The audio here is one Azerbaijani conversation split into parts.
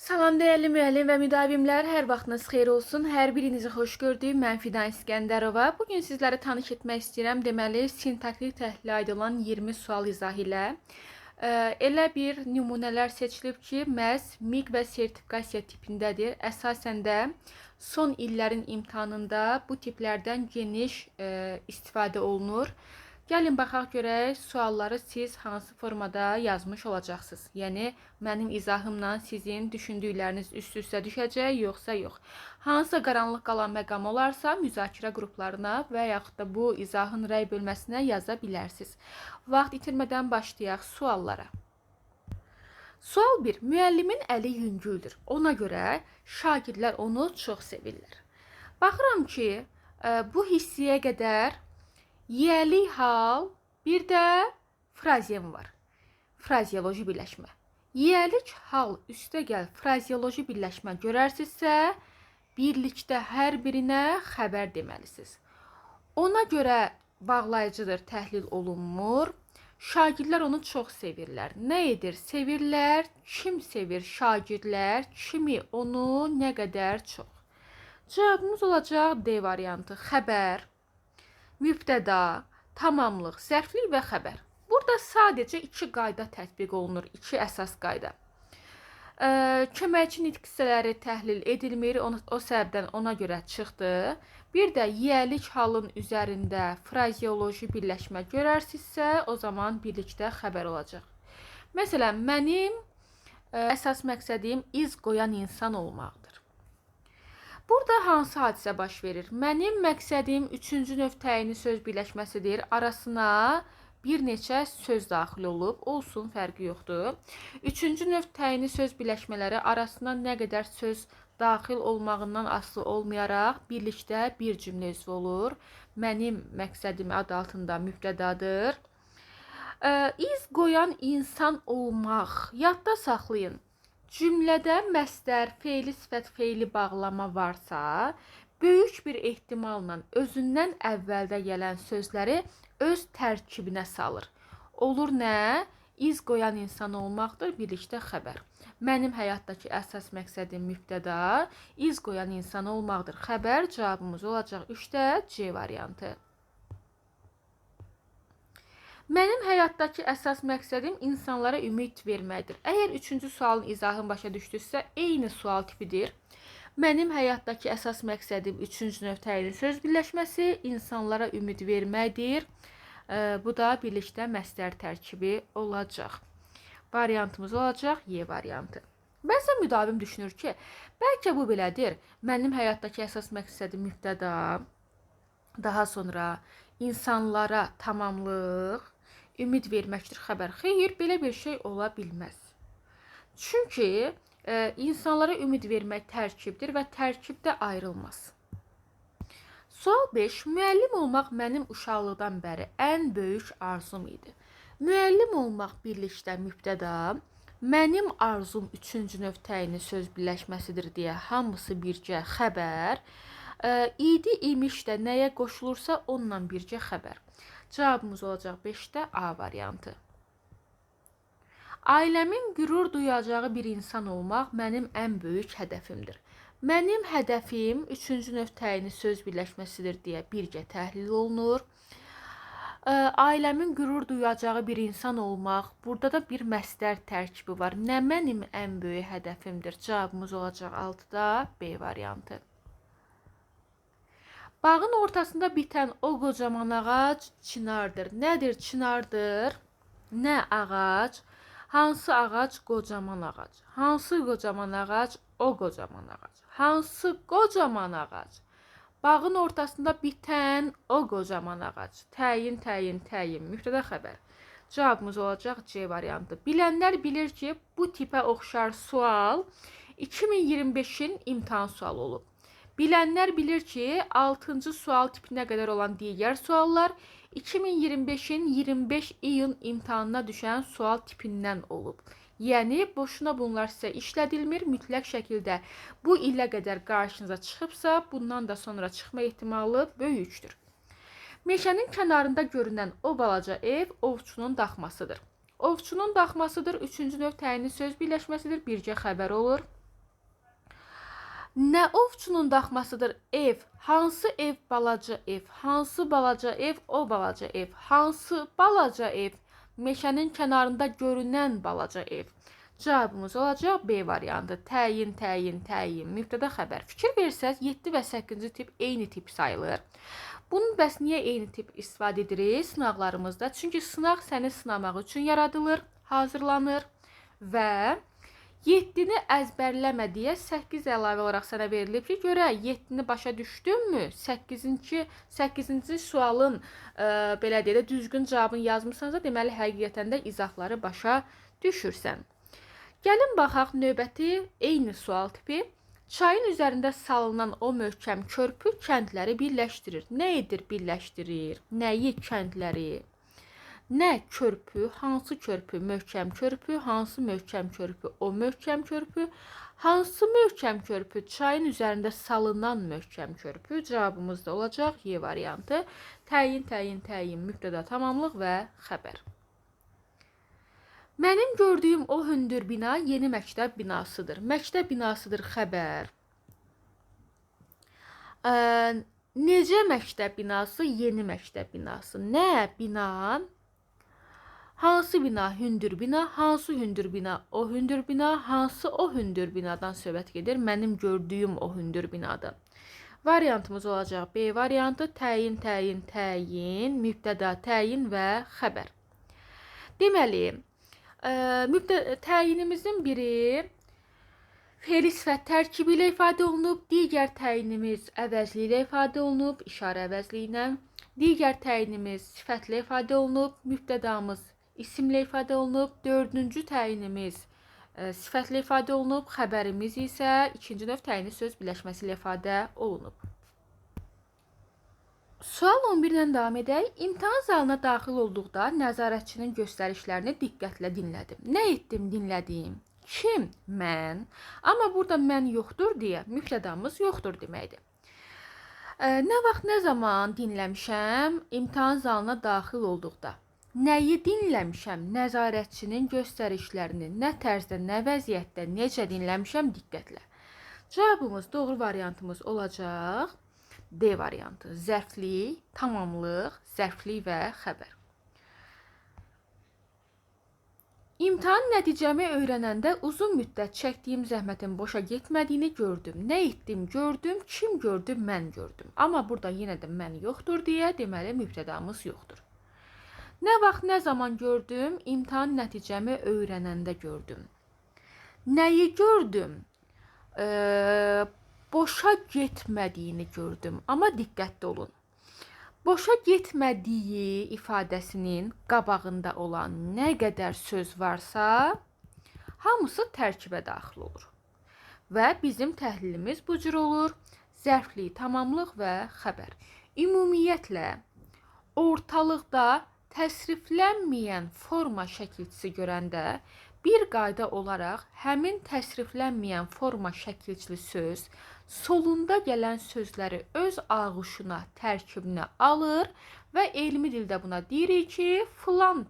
Salam dəyərli müəllim və müdavimlər, hər vaxtınız xeyir olsun. Hər birinizi xoş gördük. Mən Fidan İskəndərova. Bugün sizlərə tanış etmək istəyirəm. Deməli, sintaktik təhlil aid olan 20 sual izah ilə elə bir nümunələr seçilib ki, məhz MİQ və sertifikasiya tipindədir. Əsasən də son illərin imtahanında bu tiplərdən geniş istifadə olunur. Gəlin baxaq görək sualları siz hansı formada yazmış olacaqsınız. Yəni mənim izahımla sizin düşündükləriniz üst-üstə düşəcək, yoxsa yox. Hansısa qaranlıq qalan məqam olarsa müzakirə qruplarına və yaxud da bu izahın rəy bölməsinə yaza bilərsiniz. Vaxt itirmədən başlayaq suallara. Sual 1. Müəllimin əli yüngüldür. Ona görə şagirdlər onu çox sevirlər. Baxıram ki, bu hissiyə qədər yiyəlik hal, bir də frazem var. Frazeoloji birləşmə. Yiyəlik hal üstəgəl frazeoloji birləşmə görərsinizsə, birlikdə hər birinə xəbər deməlisiniz. Ona görə bağlayıcıdır, təhlil olunmur. Şagirdlər onu çox sevirlər. Nə edir? Sevirlər. Kim sevir? Şagirdlər. Kimi? Onu nə qədər çox? Cavabımız olacaq D variantı. Xəbər, mübtəda, tamamlıq, zərflik və xəbər. Burada sadəcə iki qayda tətbiq olunur, iki əsas qayda. Köməkçi nitq hissələri təhlil edilmir, o səbəbdən ona görə çıxdı. Bir də yiyəlik halın üzərində frazeoloji birləşmə görərsinizsə, o zaman birlikdə xəbər olacaq. Məsələn, mənim əsas məqsədim iz qoyan insan olmaqdır. Burada hansı hadisə baş verir? Mənim məqsədim üçüncü növ təyini söz birləşməsidir. Arasına bir neçə söz daxil olub, olsun, fərqi yoxdur. Üçüncü növ təyini söz birləşmələri arasına nə qədər söz daxil olmağından asılı olmayaraq birlikdə bir cümlə üzvü olur. Mənim məqsədim adı altında mübtədadır. İz qoyan insan olmaq. Yadda saxlayın. Cümlədə məsdər, fe'li, sifət, fe'li bağlama varsa, böyük bir ehtimalla özündən əvvəldə gələn sözləri öz tərkibinə salır. Olur nə? İz qoyan insan olmaqdır, birlikdə xəbər. Mənim həyatdakı əsas məqsədim mübtəda, iz qoyan insan olmaqdır. Xəbər cavabımız olacaq 3-də C variantı. Mənim həyatdakı əsas məqsədim insanlara ümid verməkdir. Əgər üçüncü sualın izahını başa düşdünüzsə, eyni sual tipidir. Mənim həyatdakı əsas məqsədim üçüncü növ təyini söz birləşməsi, insanlara ümid verməkdir. Bu da birlikdə məsdər tərkibi olacaq. Variantımız olacaq Y variantı. Bəzən müdavim düşünür ki, bəlkə bu belədir. Mənim həyatdakı əsas məqsədim mübtəda, daha sonra insanlara tamamlıq, ümid verməkdir xəbər. Xeyr, belə bir şey ola bilməz. Çünki insanlara ümid vermək tərkibdir və tərkibdə ayrılmaz. Sual 5. Müəllim olmaq mənim uşaqlıqdan bəri ən böyük arzum idi. Müəllim olmaq birlikdə mübtəda, mənim arzum üçüncü növ təyini söz birləşməsidir deyə hamısı bircə xəbər. İdi, imiş də nəyə qoşulursa onunla bircə xəbər. Cavabımız olacaq 5-də A variantı. Ailəmin qürur duyacağı bir insan olmaq mənim ən böyük hədəfimdir. Mənim hədəfim üçüncü növ təyini söz birləşməsidir deyə bircə təhlil olunur. Ailəmin qürur duyacağı bir insan olmaq, burada da bir məsdər tərkibi var. Nə mənim ən böyük hədəfimdir? Cavabımız olacaq 6-da B variantı. Bağın ortasında bitən o qocaman ağac çinardır. Nədir çinardır? Nə ağac? Hansı ağac? Qocaman ağac. Hansı qocaman ağac? O qocaman ağac. Hansı qocaman ağac? Bağın ortasında bitən o qocaman ağac. Təyin, təyin, təyin. Mübtəda xəbər. Cavabımız olacaq C variantı. Bilənlər bilir ki, bu tipə oxşar sual 2025-in imtahan sualı olub. Bilənlər bilir ki, 6-cı sual tipinə qədər olan digər suallar 2025-in 25 iyun imtahanına düşən sual tipindən olub. Yəni, boşuna bunlar sizə işlədilmir, mütləq şəkildə bu ilə qədər qarşınıza çıxıbsa, bundan da sonra çıxma ehtimalı böyükdür. Meşənin kənarında görünən o balaca ev ovçunun daxmasıdır. Ovçunun daxmasıdır, üçüncü növ təyini söz birləşməsidir, bircə xəbər olur. Nə ovçunun daxmasıdır ev? Hansı ev balaca ev? Hansı balaca ev o balaca ev? Hansı balaca ev? Meşənin kənarında görünən balaca ev. Cavabımız olacaq B variantı. Təyin, təyin, təyin. Mübtəda xəbər. Fikir versəz 7 və 8-ci tip eyni tip sayılır. Bunun bəs niyə eyni tip istifadə edirik sınaqlarımızda? Çünki sınaq səni sınamaq üçün yaradılır, hazırlanır və 7-ni əzbərləmə deyə 8 əlavə olaraq sənə verilib ki, görə 7-ni başa düşdünmü? 8-ci sualın belə deyə də düzgün cavabını yazmısansa, deməli həqiqətən də izahları başa düşürsən. Gəlin baxaq növbəti eyni sual tipi. Çayın üzərində salınan o möhkəm körpü kəndləri birləşdirir. Nə edir birləşdirir? Nəyi kəndləri? Nə körpü, hansı körpü, möhkəm körpü, hansı möhkəm körpü, o möhkəm körpü, hansı möhkəm körpü, çayın üzərində salınan möhkəm körpü. Cavabımız da olacaq Y variantı. Təyin, təyin, təyin, mübtəda tamamlıq və xəbər. Mənim gördüyüm o hündür bina yeni məktəb binasıdır. Məktəb binasıdır xəbər. Necə məktəb binası, yeni məktəb binası. Nə bina? Hansı bina hündür bina, hansı hündür bina o hündür bina, hansı o hündür binadan söhbət gedir? Mənim gördüyüm o hündür binadır. Variantımız olacaq B variantı. Təyin, təyin, təyin, mübtəda təyin və xəbər. Deməli, təyinimizin biri fe'li sifət tərkibi ilə ifadə olunub, digər təyinimiz əvəzli ilə ifadə olunub, işarə əvəzli ilə, digər təyinimiz sifətlə ifadə olunub, mübtədamız isimlə ifadə olunub, dördüncü təyinimiz sifətlə ifadə olunub, xəbərimiz isə ikinci növ təyini söz birləşməsi ilə ifadə olunub. Sual 11-lə davam edək. İmtahan zalına daxil olduqda nəzarətçinin göstərişlərini diqqətlə dinlədim. Nə etdim, dinlədim? Kim? Mən. Amma burada mən yoxdur deyə mübtədamız yoxdur deməkdir. Nə vaxt, nə zaman dinləmişəm? İmtahan zalına daxil olduqda. Nəyi dinləmişəm? Nəzarətçinin göstərişlərini nə tərzdə, nə vəziyyətdə, necə dinləmişəm? Diqqətlə. Cavabımız, doğru variantımız olacaq D variantı. Zərflik, tamamlıq, zərflik və xəbər. İmtahan nəticəmi öyrənəndə uzun müddət çəkdiyim zəhmətin boşa getmədiyini gördüm. Nə etdim, gördüm, kim gördü, mən gördüm. Amma burada yenə də mən yoxdur deyə, deməli mübtədamız yoxdur. Nə vaxt, nə zaman gördüm? İmtahan nəticəmi öyrənəndə gördüm. Nəyi gördüm? Boşa getmədiyini gördüm. Amma diqqətli olun. Boşa getmədiyi ifadəsinin qabağında olan nə qədər söz varsa, hamısı tərkibə daxil olur. Və bizim təhlilimiz bu cür olur. Zərflik, tamamlıq və xəbər. Ümumiyyətlə, ortalıqda təsriflənməyən forma şəkilçisi görəndə bir qayda olaraq həmin təsriflənməyən forma şəkilçili söz solunda gələn sözləri öz ağuşuna, tərkibinə alır və elmi dildə buna deyirik ki, filan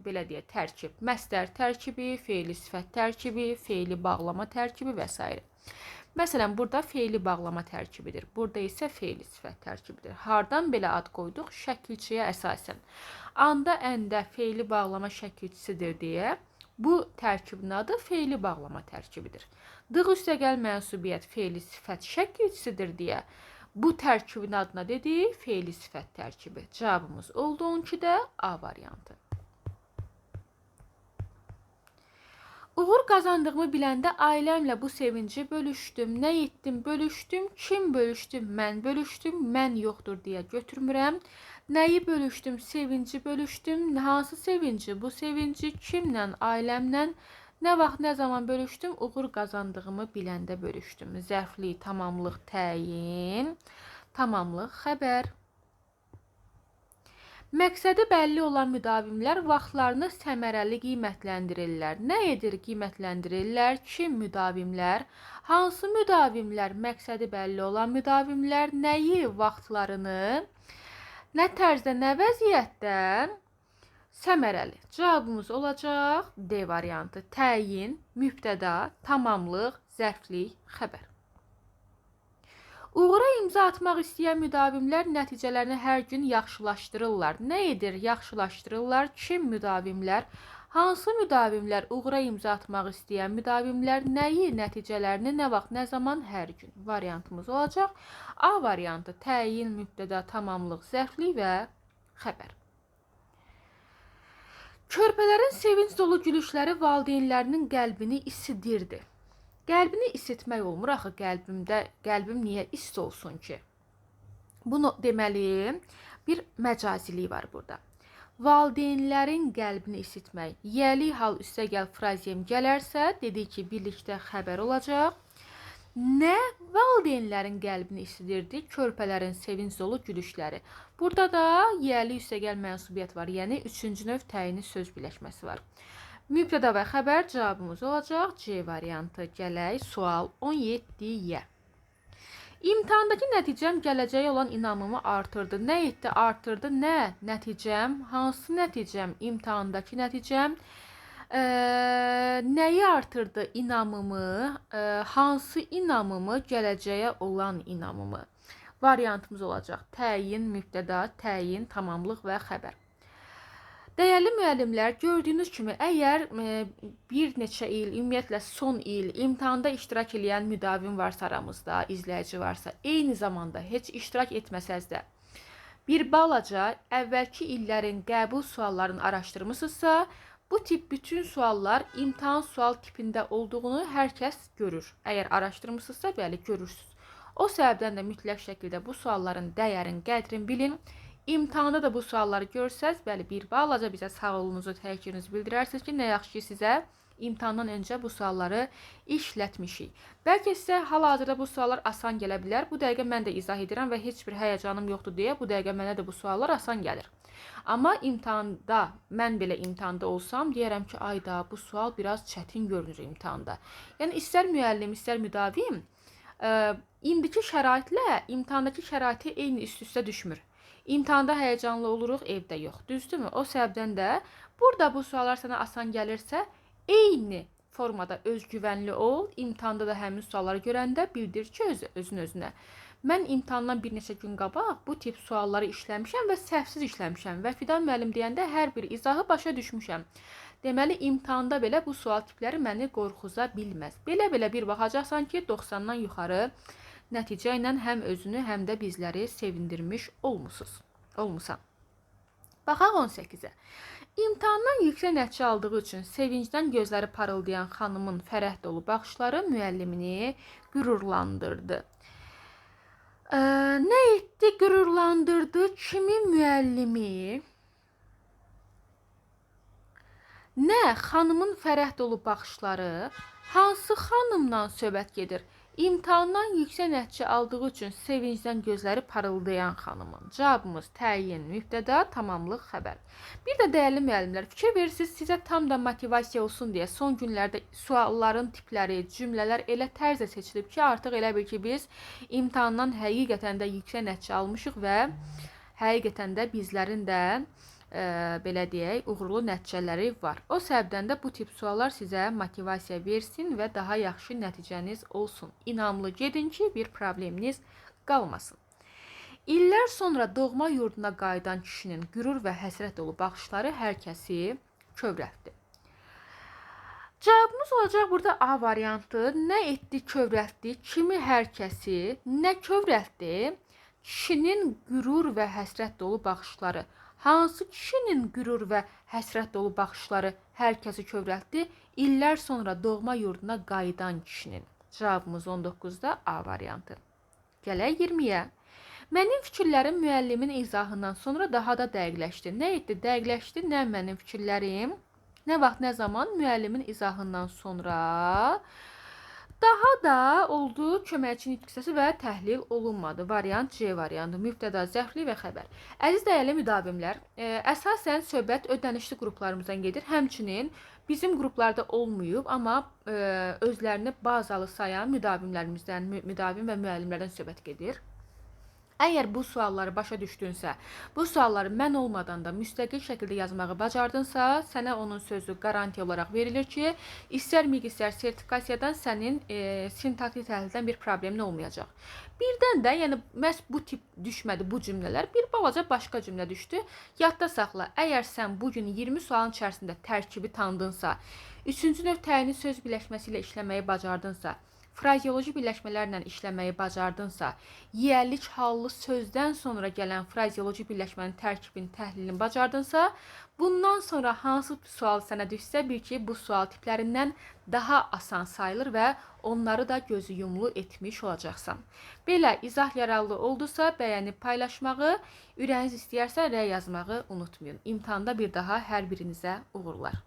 belə deyə tərkib, məsdər tərkibi, fe'li sifət tərkibi, fe'li bağlama tərkibi və s. Məsələn, burada fe'li bağlama tərkibidir. Burada isə fe'li sifət tərkibidir. Hardan belə ad qoyduq? Şəkilçiyə əsasən. Anda, əndə fe'li bağlama şəkilçisidir deyə bu tərkibin adı fe'li bağlama tərkibidir. Dığ üstə gəl mənsubiyyət fe'li sifət şəkilçisidir deyə bu tərkibin adına dedik fe'li sifət tərkibi. Cavabımız oldu 12-də A variantı. Uğur qazandığımı biləndə ailəmlə bu sevinci bölüşdüm. Nə etdim, bölüşdüm. Kim bölüşdü, mən bölüşdüm. Mən yoxdur deyə götürmürəm. Nəyi bölüşdüm, sevinci bölüşdüm. Hansı sevinci, bu sevinci kimlə, ailəmlə. Nə vaxt, nə zaman bölüşdüm, uğur qazandığımı biləndə bölüşdüm. Zərflik, tamamlıq, təyin, tamamlıq, xəbər. Məqsədi bəlli olan müdavimlər vaxtlarını səmərəli qiymətləndirirlər. Nə edir qiymətləndirirlər? Kim müdavimlər? Hansı müdavimlər? Məqsədi bəlli olan müdavimlər nəyi, vaxtlarını, nə tərzdə, nə vəziyyətdə? Səmərəli. Cavabımız olacaq D variantı. Təyin, mübtəda, tamamlıq, zərflik, xəbər. Uğura imza atmaq istəyən müdavimlər nəticələrini hər gün yaxşılaşdırırlar. Nə edir? Yaxşılaşdırırlar. Kim müdavimlər? Hansı müdavimlər uğura imza atmaq istəyən müdavimlər nəyi, nəticələrini, nə vaxt, nə zaman, hər gün variantımız olacaq. A variantı təyin, mübtəda, tamamlıq, zərflik və xəbər. Körpələrin sevinç dolu gülüşləri valideynlərinin qəlbini isidirdi. Qəlbini isitmək olmur axı qəlbim niyə isti olsun ki? Bunu deməli bir məcazilik var burada. Valideynlərin qəlbini isitmək. Yəli hal üstəgəl frazem gələrsə, dedik ki, birlikdə xəbər olacaq. Nə valideynlərin qəlbini isidirdi? Körpələrin sevinç dolu gülüşləri. Burada da yəli üstəgəl mənsubiyyət var, yəni üçüncü növ təyini söz birləşməsi var. Mübtəda və xəbər cavabımız olacaq. C variantı. Gələk sual 17-yə. İmtahandakı nəticəm gələcəyə olan inamımı artırdı. Nə etdi? Artırdı. Nə? Nəticəm. Hansı nəticəm? İmtahandakı nəticəm. Nəyi artırdı? İnamımı. Hansı inamımı? Gələcəyə olan inamımı. Variantımız olacaq. Təyin, mübtəda, təyin, tamamlıq və xəbər. Dəyərli müəllimlər, gördüyünüz kimi, əgər bir neçə il, ümumiyyətlə son il imtahanda iştirak edən müdavim varsa aramızda, izləyici varsa, eyni zamanda heç iştirak etməsəz də, bir balaca əvvəlki illərin qəbul suallarını araşdırmısınızsa, bu tip bütün suallar imtahan sual tipində olduğunu hər kəs görür. Əgər araşdırmısınızsa, bəli, görürsünüz. O səbəbdən də mütləq şəkildə bu sualların dəyərin, qədrini bilin. İmtahanda da bu sualları görsəz, bəli, bir balaca bizə sağolluğunuzu, təşəkkürünüzü bildirərsiniz ki, nə yaxşı ki, sizə imtahandan öncə bu sualları işlətmişik. Bəlkə sizə hal-hazırda bu suallar asan gələ bilər. Bu dəqiqə mən də izah edirəm və heç bir həyəcanım yoxdur deyə bu dəqiqə mənə də bu suallar asan gəlir. Amma imtahanda, mən belə imtahanda olsam, deyərəm ki, ayda bu sual biraz çətin görünür imtahanda. Yəni, istər müəllim, istər müdavim, indiki şəraitlə imtahandakı şəraiti eyni üst-üstə düşmür. İmtahanda həyəcanlı oluruq, evdə yox. Düzdürmü? O səbəbdən də burada bu suallar sənə asan gəlirsə, eyni formada özgüvənli ol. İmtahanda da həmin sualları görəndə bildir ki, özün-özünə. Mən imtahandan bir neçə gün qabaq bu tip sualları işləmişəm və səhvsiz işləmişəm və Fidan müəllim deyəndə hər bir izahı başa düşmüşəm. Deməli, imtahanda belə bu sual tipləri məni qorxuza bilməz. Belə-belə bir baxacaqsan ki, 90-dan yuxarı nəticə ilə həm özünü, həm də bizləri sevindirmiş olmusan. Baxaq 18-ə. İmtahandan yüksək nəticə aldığı üçün sevincdən gözləri parıldayan xanımın fərəh dolu baxışları müəllimini qürurlandırdı. Nə etdi? Qürurlandırdı. Kimi? Müəllimi. Nə? Xanımın fərəh dolu baxışları. Hansı xanımdan söhbət gedir? İmtahandan yüksək nəticə aldığı üçün sevincdən gözləri parıldayan xanımın. Cavabımız təyin, mübtəda, tamamlıq, xəbər. Bir də dəyərli müəllimlər, fikir verirsiniz, sizə tam da motivasiya olsun deyə son günlərdə sualların tipləri, cümlələr elə tərzə seçilib ki, artıq elə bil ki, biz imtahandan həqiqətən də yüksək nəticə almışıq və həqiqətən də bizlərin də belə deyək, uğurlu nəticələri var. O səbəbdən də bu tip suallar sizə motivasiya versin və daha yaxşı nəticəniz olsun. İnamlı gedin ki, bir probleminiz qalmasın. İllər sonra doğma yurduna qayıdan kişinin qürur və həsrət dolu baxışları hər kəsi kövrəltdi. Cavabımız olacaq burada A variantı. Nə etdi, kövrəltdi? Kimi, hər kəsi? Nə kövrəltdi? Kişinin qürur və həsrət dolu baxışları. Hansı kişinin qürur və həsrət dolu baxışları hər kəsi kövrəltdi? İllər sonra doğma yurduna qayıdan kişinin. Cavabımız 19-da A variantı. Gələk 20-yə. Mənim fikirlərim müəllimin izahından sonra daha da dəqiqləşdi. Nə etdi? Dəqiqləşdi. Nə mənim fikirlərim? Nə vaxt, nə zaman? Müəllimin izahından sonra daha da oldu, köməkçi nitq hissəsi və təhlil olunmadı. Variant C variantı. Mübtəda, zərfli və xəbər. Əziz dəyərli müdavimlər, əsasən söhbət ödənişli qruplarımızdan gedir. Həmçinin bizim qruplarda olmayıb, amma özlərini bazalı sayan müdavimlərimizdən, müdavim və müəllimlərdən söhbət gedir. Əgər bu sualları başa düşdünsə, bu sualları mən olmadan da müstəqil şəkildə yazmağı bacardınsa, sənə onun sözü qaranti olaraq verilir ki, istər MİQ, istər sertifikasiyadan sənin sintaktik təhlildən bir problemin olmayacaq. Birdən də, yəni məhz bu tip düşmədi bu cümlələr, bir balaca başqa cümlə düşdü. Yadda saxla, əgər sən bu gün 20 sualın içərisində tərkibi tanıdınsa, 3-cü növ təyini söz birləşməsi ilə işləməyi bacardınsa, frazeoloji birləşmələrlə işləməyi bacardınsa, yiyəlik hallı sözdən sonra gələn frazeoloji birləşmənin tərkibini, təhlilini bacardınsa, bundan sonra hansı sual sənə düşsə, bil ki, bu sual tiplərindən daha asan sayılır və onları da gözü yumulu etmiş olacaqsan. Belə izah yararlı oldusa, bəyənib paylaşmağı, ürəyiniz istəyərsə rəy yazmağı unutmayın. İmtahanda bir daha hər birinizə uğurlar.